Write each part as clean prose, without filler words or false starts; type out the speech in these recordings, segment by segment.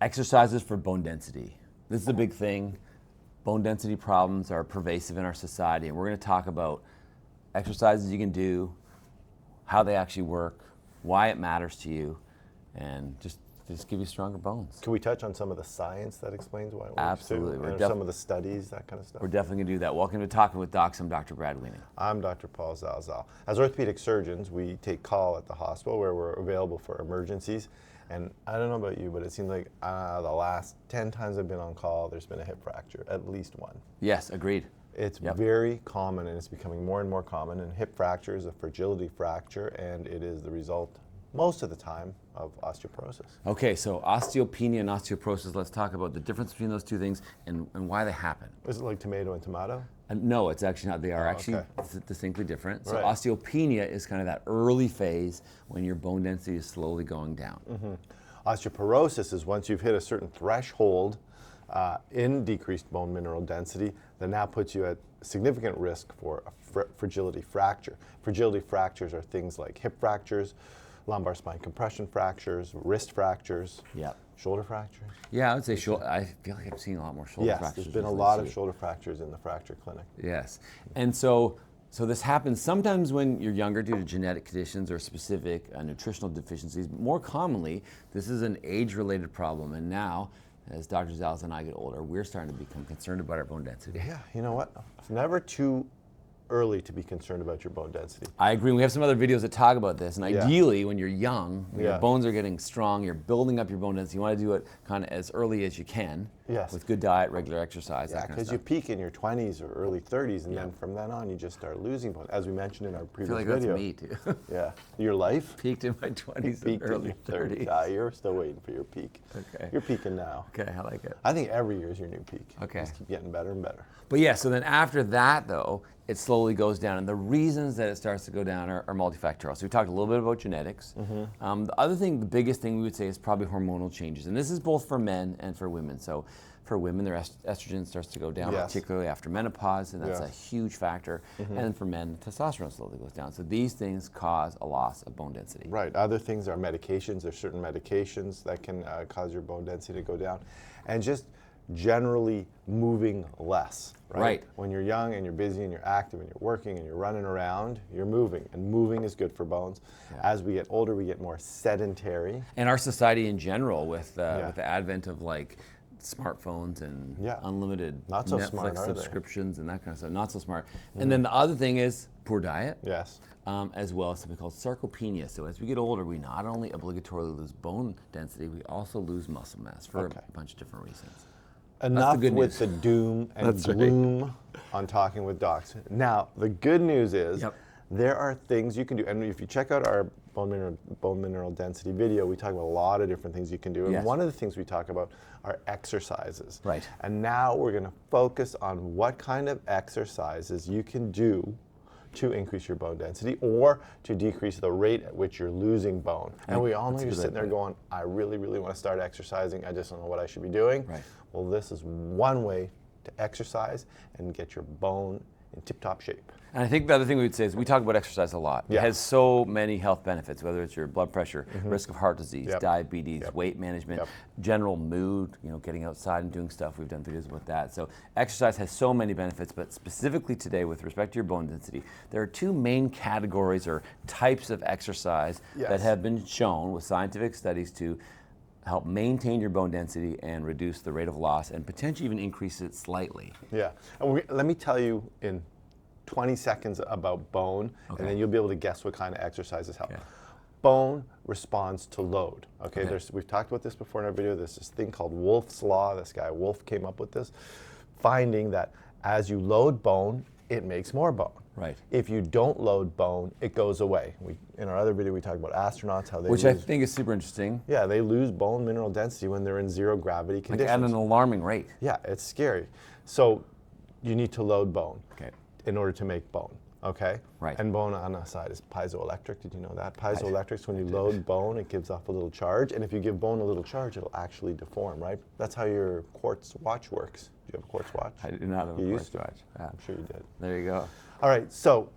Exercises for bone density. This is a big thing. Bone density problems are pervasive in our society, and we're going to talk about exercises you can do, how they actually work, why it matters to you, and just give you stronger bones. Can we touch on some of the science that explains why it works? Absolutely. Too? Some of the studies, that kind of stuff? We're definitely going to do that. Welcome to Talking with Docs. I'm Dr. Brad Wiening. I'm Dr. Paul Zalzal. As orthopedic surgeons, we take call at the hospital where we're available for emergencies. And I don't know about you, but it seems like the last 10 times I've been on call, there's been a hip fracture, at least one. Yes, agreed. It's very common, and it's becoming more and more common. And hip fracture is a fragility fracture, and it is the result, most of the time, of osteoporosis. Okay, so osteopenia and osteoporosis, let's talk about the difference between those two things and why they happen. Is it like tomato and tomato? No, it's actually not. They are actually distinctly different. So Right. osteopenia is kind of that early phase when your bone density is slowly going down. Mm-hmm. Osteoporosis is once you've hit a certain threshold in decreased bone mineral density, that now puts you at significant risk for a fragility fracture. Fragility fractures are things like hip fractures, lumbar spine compression fractures, wrist fractures, shoulder fractures. Yeah, I would say I feel like I've seen a lot more shoulder fractures. Yes, there's been a lot of shoulder fractures in the fracture clinic. Yes, and so this happens sometimes when you're younger due to genetic conditions or specific nutritional deficiencies. More commonly, this is an age-related problem, and now, as Dr. Zalzal and I get older, we're starting to become concerned about our bone density. Yeah, you know what? It's never too early to be concerned about your bone density. I agree. We have some other videos that talk about this, and ideally, when you're young, when your bones are getting strong, you're building up your bone density. You want to do it kind of as early as you can, with good diet, regular exercise, that kind of because stuff. you peak in your 20s or early 30s, and then from then on, you just start losing bone. As we mentioned in our previous I feel like video. That's me too. Yeah, your life Peaked in my 20s and early 30s. You're still waiting for your peak. Okay. You're peaking now. Okay, I like it. I think every year is your new peak. Okay. Just keep getting better and better. But yeah, so then after that though, it slowly goes down, and the reasons that it starts to go down are multifactorial. So we talked a little bit about genetics. The other thing, the biggest thing we would say is probably hormonal changes, and this is both for men and for women. So for women, their estrogen starts to go down, particularly after menopause, and that's a huge factor. And then for men, testosterone slowly goes down. So these things cause a loss of bone density. Right. Other things are medications. There's certain medications that can cause your bone density to go down, and just generally moving less. Right. When you're young and you're busy and you're active and you're working and you're running around, you're moving, and moving is good for bones. As we get older, we get more sedentary. And our society in general, with the advent of like smartphones and unlimited Netflix subscriptions and that kind of stuff, not so smart. And then the other thing is poor diet. Yes. As well as something called sarcopenia. So as we get older, we not only obligatorily lose bone density, we also lose muscle mass for a bunch of different reasons. Enough with the doom and gloom on Talking with Docs. Now, the good news is there are things you can do. And if you check out our bone mineral density video, we talk about a lot of different things you can do. And one of the things we talk about are exercises. Right. And now we're going to focus on what kind of exercises you can do to increase your bone density or to decrease the rate at which you're losing bone. And we all know you're sitting there going, I really, really want to start exercising. I just don't know what I should be doing. Right. Well, this is one way to exercise and get your bone in tip-top shape. And I think the other thing we would say is we talk about exercise a lot. It has so many health benefits, whether it's your blood pressure, risk of heart disease, diabetes, weight management, general mood, getting outside and doing stuff. We've done videos about that. So exercise has so many benefits, but specifically today with respect to your bone density, there are two main categories or types of exercise that have been shown with scientific studies to help maintain your bone density and reduce the rate of loss and potentially even increase it slightly. Yeah. And let me tell you in 20 seconds about bone, and then you'll be able to guess what kind of exercises help. Bone responds to load. We've talked about this before in our video. There's this thing called Wolff's Law. This guy Wolff came up with this, finding that as you load bone, it makes more bone. Right. If you don't load bone, it goes away. In our other video, we talked about astronauts, how they I think is super interesting. Yeah, they lose bone mineral density when they're in zero gravity conditions. Like at an alarming rate. Yeah, it's scary. So you need to load bone in order to make bone. Right. And bone on the side is piezoelectric. Did you know that? Piezoelectrics, when you load bone, it gives off a little charge. And if you give bone a little charge, it'll actually deform, right? That's how your quartz watch works. Do you have a quartz watch? I do not have a quartz watch. I'm sure you did. There you go. All right, so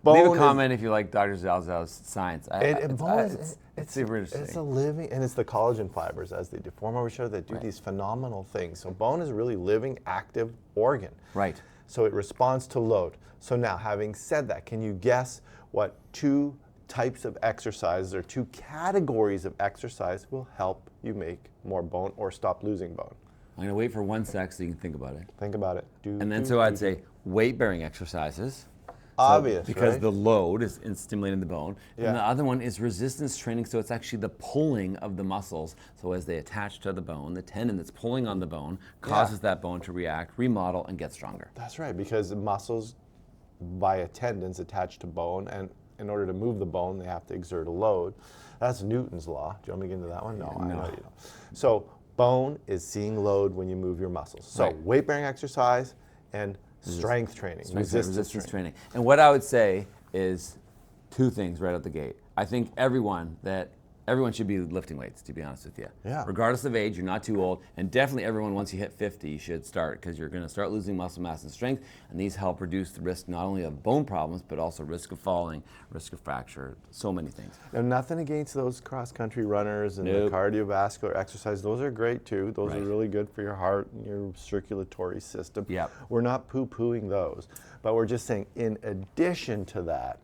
Leave a comment if you like Dr. Zalzal's science. It's super interesting. It's a living, and it's the collagen fibers as they deform over each other that do these phenomenal things. So bone is a really living, active organ. Right. So it responds to load. So now, having said that, can you guess what 2 types of exercises or 2 categories of exercise will help you make more bone or stop losing bone? I'm going to wait for 1 sec so you can think about it. Think about it. I'd say weight-bearing exercises. Obvious, because right? the load is stimulating the bone. Yeah. And the other one is resistance training, so it's actually the pulling of the muscles. So as they attach to the bone, the tendon that's pulling on the bone causes that bone to react, remodel, and get stronger. That's right, because the muscles via tendons attached to bone, and in order to move the bone, they have to exert a load. That's Newton's law. Do you want me to get into that one? No, I know you don't. So bone is seeing load when you move your muscles. So weight-bearing exercise and strength training, resistance training. And what I would say is 2 things right out the gate. I think everyone should be lifting weights, to be honest with you. Yeah. Regardless of age, you're not too old, and definitely everyone, once you hit 50, you should start, because you're going to start losing muscle mass and strength, and these help reduce the risk not only of bone problems, but also risk of falling, risk of fracture, so many things. Now, nothing against those cross-country runners and the cardiovascular exercise. Those are great too. Those are really good for your heart and your circulatory system. Yep. We're not poo-pooing those, but we're just saying in addition to that,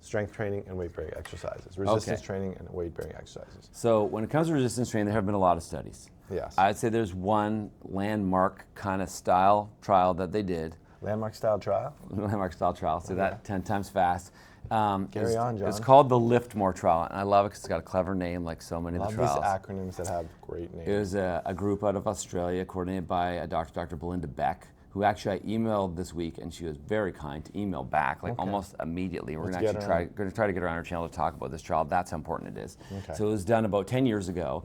strength training and weight-bearing exercises, resistance training and weight-bearing exercises. So when it comes to resistance training, there have been a lot of studies. Yes. I'd say there's one landmark kind of style trial that they did. Landmark style trial? Landmark style trial, so that 10 times fast. Carry on, John. It's called the Liftmor trial, and I love it because it's got a clever name like so many of the trials. These acronyms that have great names. It was a group out of Australia coordinated by a Dr. Belinda Beck, who actually I emailed this week, and she was very kind to email back, like almost immediately. We're going to try to get her on our channel to talk about this trial. That's how important it is. So it was done about 10 years ago.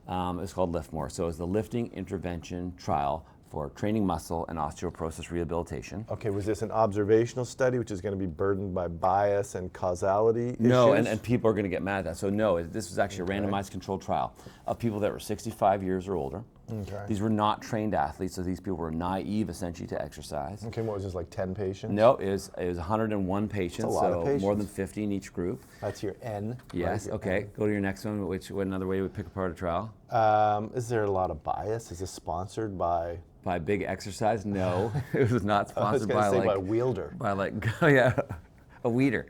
It was called Liftmor. So it was the lifting intervention trial for training muscle and osteoporosis rehabilitation. Okay, was this an observational study, which is going to be burdened by bias and causality issues? No, and people are going to get mad at that. So no, this was actually a randomized controlled trial of people that were 65 years or older. These were not trained athletes, so these people were naive essentially to exercise. Okay, what was this, like 10 patients? No, it was 101 patients, That's a lot of patients. More than 50 in each group. That's your N. Yes, right? okay. Go to your next one. What another way we pick apart a trial? Is there a lot of bias? Is this sponsored by? By Big Exercise? No, it was not sponsored by Wielder. By a Weeder.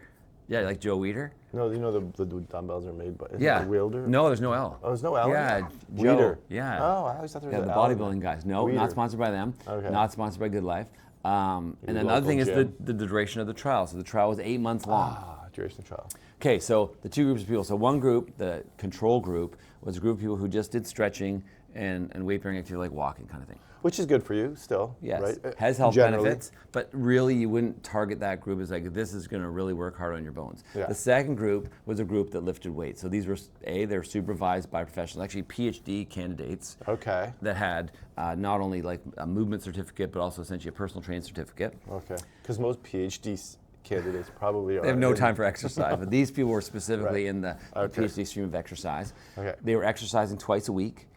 Yeah, like Joe Weeder. No, you know the dumbbells are made by Wielder? No, there's no L. Oh, there's no L? Yeah, Weeder. Yeah. Oh, I always thought there was the an L. bodybuilding guys. No, Weeder. not sponsored by them. Okay. Not sponsored by Good Life. And then another thing is the duration of the trial. So the trial was 8 months long. Duration of trial. Okay, so the 2 groups of people. So one group, the control group, was a group of people who just did stretching and weight-bearing activity like walking kind of thing. Which is good for you still, yes. right? Has health benefits, but really you wouldn't target that group as like, this is going to really work hard on your bones. Yeah. The second group was a group that lifted weights. So these were, they're supervised by professionals, actually PhD candidates that had not only like a movement certificate, but also essentially a personal training certificate. Okay, because most PhD candidates probably are. They have no time for exercise, but these people were specifically in the PhD stream of exercise. They were exercising twice a week.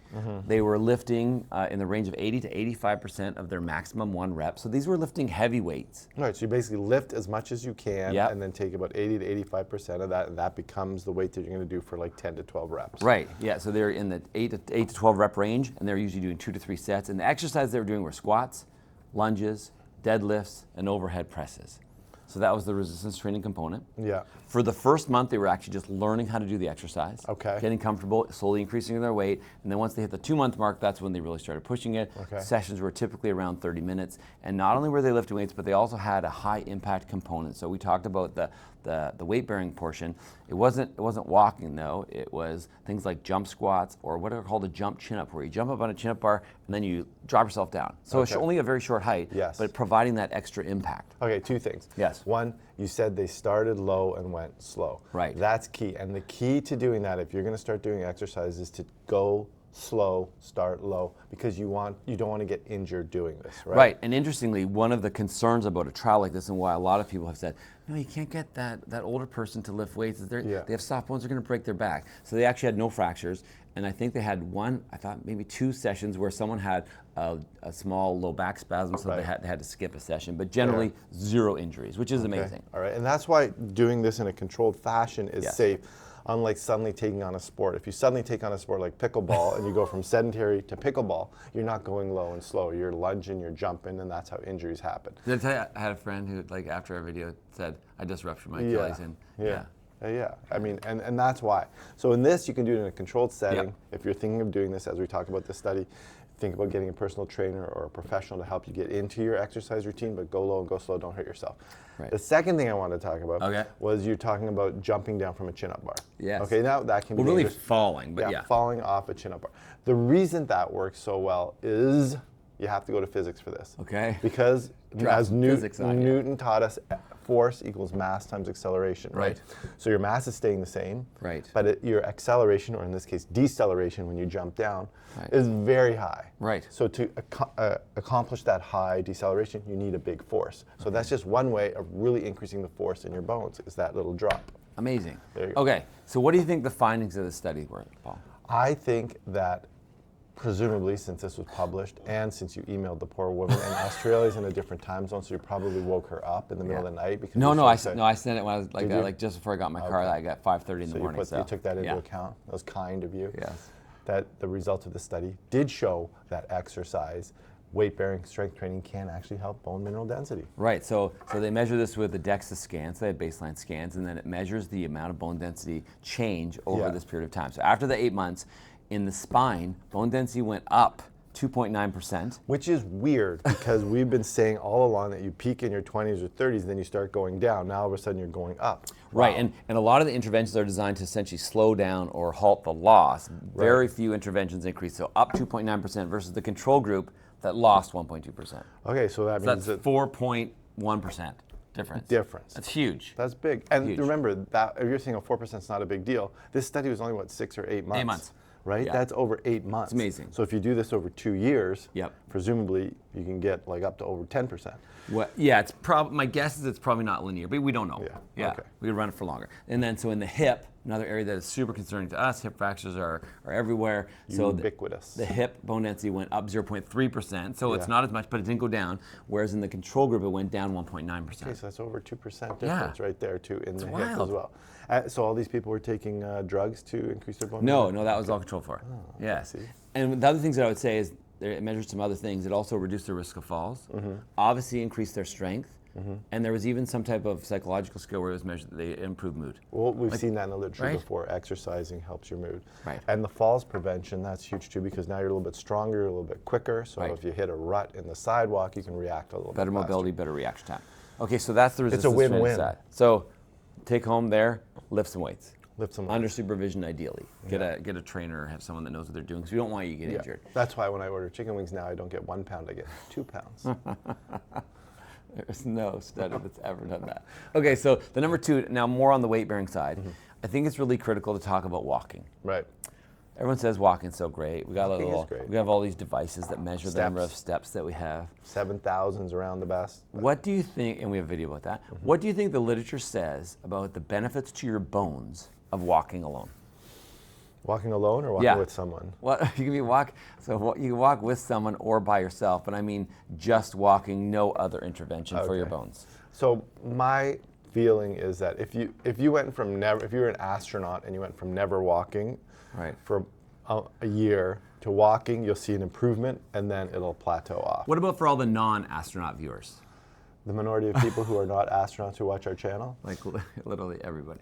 They were lifting in the range of 80 to 85% of their maximum 1 rep. So these were lifting heavy weights. Right, so you basically lift as much as you can and then take about 80 to 85% of that, and that becomes the weight that you're going to do for like 10 to 12 reps. Right, yeah, so they're in the 8 to 12 rep range, and they're usually doing 2 to 3 sets. And the exercises they were doing were squats, lunges, deadlifts, and overhead presses. So that was the resistance training component. Yeah. For the first month, they were actually just learning how to do the exercise. Okay. Getting comfortable, slowly increasing their weight. And then once they hit the 2-month mark, that's when they really started pushing it. Okay. Sessions were typically around 30 minutes. And not only were they lifting weights, but they also had a high impact component. So we talked about the weight bearing portion. It wasn't walking though. It was things like jump squats, or what are called a jump chin up, where you jump up on a chin up bar and then you drop yourself down. So it's only a very short height, but providing that extra impact. Okay, 2 things. Yes. One, you said they started low and went slow. Right. That's key. And the key to doing that, if you're going to start doing exercise, is to go slow, start low, because you don't want to get injured doing this, right? Right, and interestingly, one of the concerns about a trial like this, and why a lot of people have said, no, you can't get that older person to lift weights. They have soft bones, they're going to break their back. So they actually had no fractures, and I think they had maybe 2 sessions where someone had a small low back spasm, so they had to skip a session. But generally, 0 injuries, which is amazing. All right, and that's why doing this in a controlled fashion is safe. Unlike suddenly taking on a sport. If you suddenly take on a sport like pickleball and you go from sedentary to pickleball, you're not going low and slow. You're lunging, you're jumping, and that's how injuries happen. Did I tell you, I had a friend who, like, after our video said, I just ruptured my Achilles. I mean, and that's why. So in this, you can do it in a controlled setting. If you're thinking of doing this, as we talk about this study, think about getting a personal trainer or a professional to help you get into your exercise routine, but go low and go slow, don't hurt yourself. Right. The second thing I wanted to talk about was you're talking about jumping down from a chin-up bar. Yes. Okay, now that can be really falling, but falling off a chin-up bar. The reason that works so well is you have to go to physics for this. Okay. Because as Newton taught us, force equals mass times acceleration, right? So your mass is staying the same, but your acceleration, or in this case deceleration when you jump down, is very high. So to accomplish that high deceleration, you need a big force. So that's just one way of really increasing the force in your bones, is that little drop. Amazing. There you go. Okay, so what do you think the findings of the study were, Paul? I think that presumably, since this was published and since you emailed the poor woman, and Australia's in a different time zone, so you probably woke her up in the middle of the night. Because I sent it when I was like just before I got my car. I got 5:30 in the morning. You took that into account. That was kind of you. Yes. That the results of the study did show that exercise, weight-bearing strength training can actually help bone mineral density. Right. So they measure this with the DEXA scans. They had baseline scans, and then it measures the amount of bone density change over this period of time. So after the 8 months, in the spine, bone density went up 2.9%. Which is weird, because we've been saying all along that you peak in your 20s or 30s, and then you start going down. Now all of a sudden you're going up. Right, and a lot of the interventions are designed to essentially slow down or halt the loss. Very few interventions increase, so up 2.9% versus the control group that lost 1.2%. Okay, so that means that's 4.1% difference. That's huge. That's big. And remember, that if you're saying 4% is not a big deal, this study was only, 6 or 8 months? 8 months. Right? That's over 8 months. It's amazing. So if you do this over 2 years, presumably you can get like up to over 10%. Well, it's my guess is it's probably not linear, but we don't know. Okay. We could run it for longer. And then so in the hip, another area that is super concerning to us, hip fractures are everywhere. So ubiquitous. The hip bone density went up 0.3%, so it's not as much, but it didn't go down. Whereas in the control group, it went down 1.9%. Okay, so that's over 2% difference right there too in the hip as well. So all these people were taking drugs to increase their bone density? No, that was all controlled for. And the other things that I would say is it measures some other things. It also reduced their risk of falls, obviously increased their strength, and there was even some type of psychological skill where it was measured that they improved mood. Well, we've seen that in the literature before. Exercising helps your mood. Right. And the falls prevention, that's huge too, because now you're a little bit stronger, you're a little bit quicker, so if you hit a rut in the sidewalk, you can react a little bit faster. Better mobility, better reaction time. Okay, so that's the resistance training side. It's a win-win. So take home there, lift some weights. Lift some under supervision, ideally. Get a trainer or have someone that knows what they're doing, because we don't want you to get injured. That's why when I order chicken wings now, I don't get 1 pound, I get 2 pounds. There's no study that's ever done that. Okay, so the number 2, now more on the weight-bearing side. I think it's really critical to talk about walking. Right. Everyone says walking's so great. We have all these devices that measure the number of steps that we have. 7,000's around the best. What do you think, and we have a video about that, what do you think the literature says about the benefits to your bones of walking alone? Walking alone or walking with someone? Well, you can walk with someone or by yourself, but I mean just walking, no other intervention for your bones. So my feeling is that if you went from if you were an astronaut and you went from never walking for a year to walking, you'll see an improvement, and then it'll plateau off. What about for all the non-astronaut viewers? The minority of people who are not astronauts who watch our channel? Like literally everybody.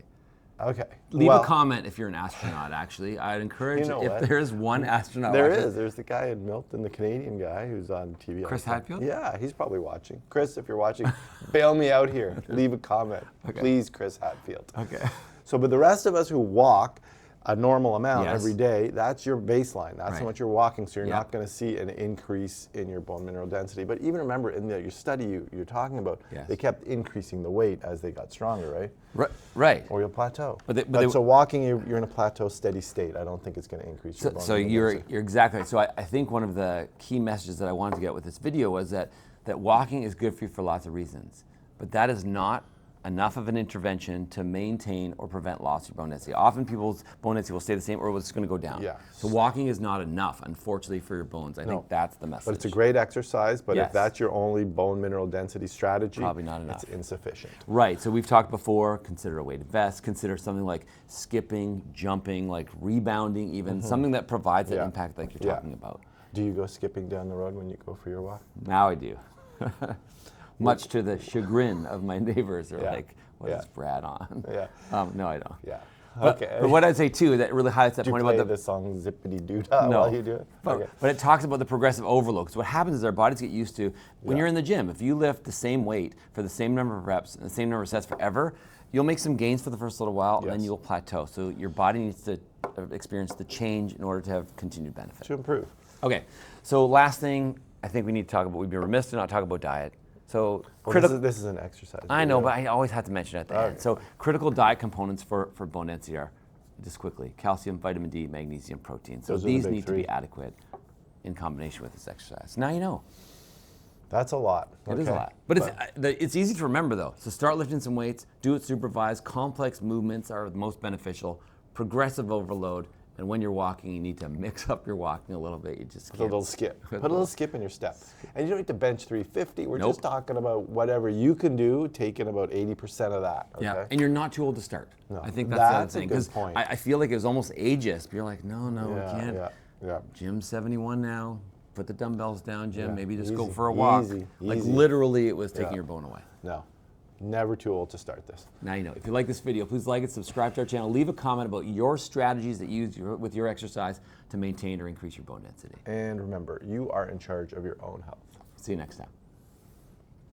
Okay. Leave a comment if you're an astronaut, actually. I'd encourage if there's one astronaut watching. There is. There's the guy in Milton, the Canadian guy who's on TV. Chris Hadfield? Yeah, he's probably watching. Chris, if you're watching, bail me out here. Leave a comment. Please, Chris Hadfield. Okay. So, but the rest of us who walk a normal amount every day, that's your baseline. That's how much you're walking, so you're not going to see an increase in your bone mineral density. But even remember, in your study you're talking about, they kept increasing the weight as they got stronger, right? Right. Or you'll plateau. So walking, you're in a plateau steady state. I don't think it's going to increase your bone mineral density. You're exactly right. So I think one of the key messages that I wanted to get with this video was that walking is good for you for lots of reasons. But that is not enough of an intervention to maintain or prevent loss of bone density. Often people's bone density will stay the same or it's going to go down. Yeah. So walking is not enough, unfortunately, for your bones. I think that's the message. But it's a great exercise, but Yes. if that's your only bone mineral density strategy, Probably not enough. it's insufficient. Right, so we've talked before, consider a weighted vest, consider something like skipping, jumping, like rebounding even, something that provides that impact like you're talking about. Do you go skipping down the road when you go for your walk? Now I do. Much to the chagrin of my neighbors. They're like, what is Brad on? Yeah. No, I don't. Yeah. Okay. But what I'd say too, that really highlights that Do you point play about the song Zippity Doo Dah while you do it? But it talks about the progressive overload. So what happens is our bodies get used to, when you're in the gym, if you lift the same weight for the same number of reps and the same number of sets forever, you'll make some gains for the first little while, and then you'll plateau. So your body needs to experience the change in order to have continued benefit. To improve. Okay, so last thing I think we need to talk about, we'd be remiss to not talk about diet. So this is an exercise. I know, but I always have to mention it at the end. So critical diet components for bone density are, just quickly, calcium, vitamin D, magnesium, protein. So these need to be adequate in combination with this exercise. Now you know. That's a lot. It is a lot. But it's easy to remember though. So start lifting some weights, do it supervised. Complex movements are the most beneficial. Progressive overload. And when you're walking, you need to mix up your walking a little bit. You just Put a little skip. Put a little skip in your step. And you don't need to bench 350. We're just talking about whatever you can do, taking about 80% of that. Okay? Yeah, and you're not too old to start. No. I think that's the other a thing. good point. I feel like it was almost ageist. But you're like, no, we can't. Yeah. Jim's 71 now. Put the dumbbells down, Jim. Yeah. Maybe just go for a walk. Like literally, it was taking your bone away. No. Never too old to start this. Now you know. If you like this video, please like it, subscribe to our channel, leave a comment about your strategies that you use with your exercise to maintain or increase your bone density. And remember, you are in charge of your own health. See you next time.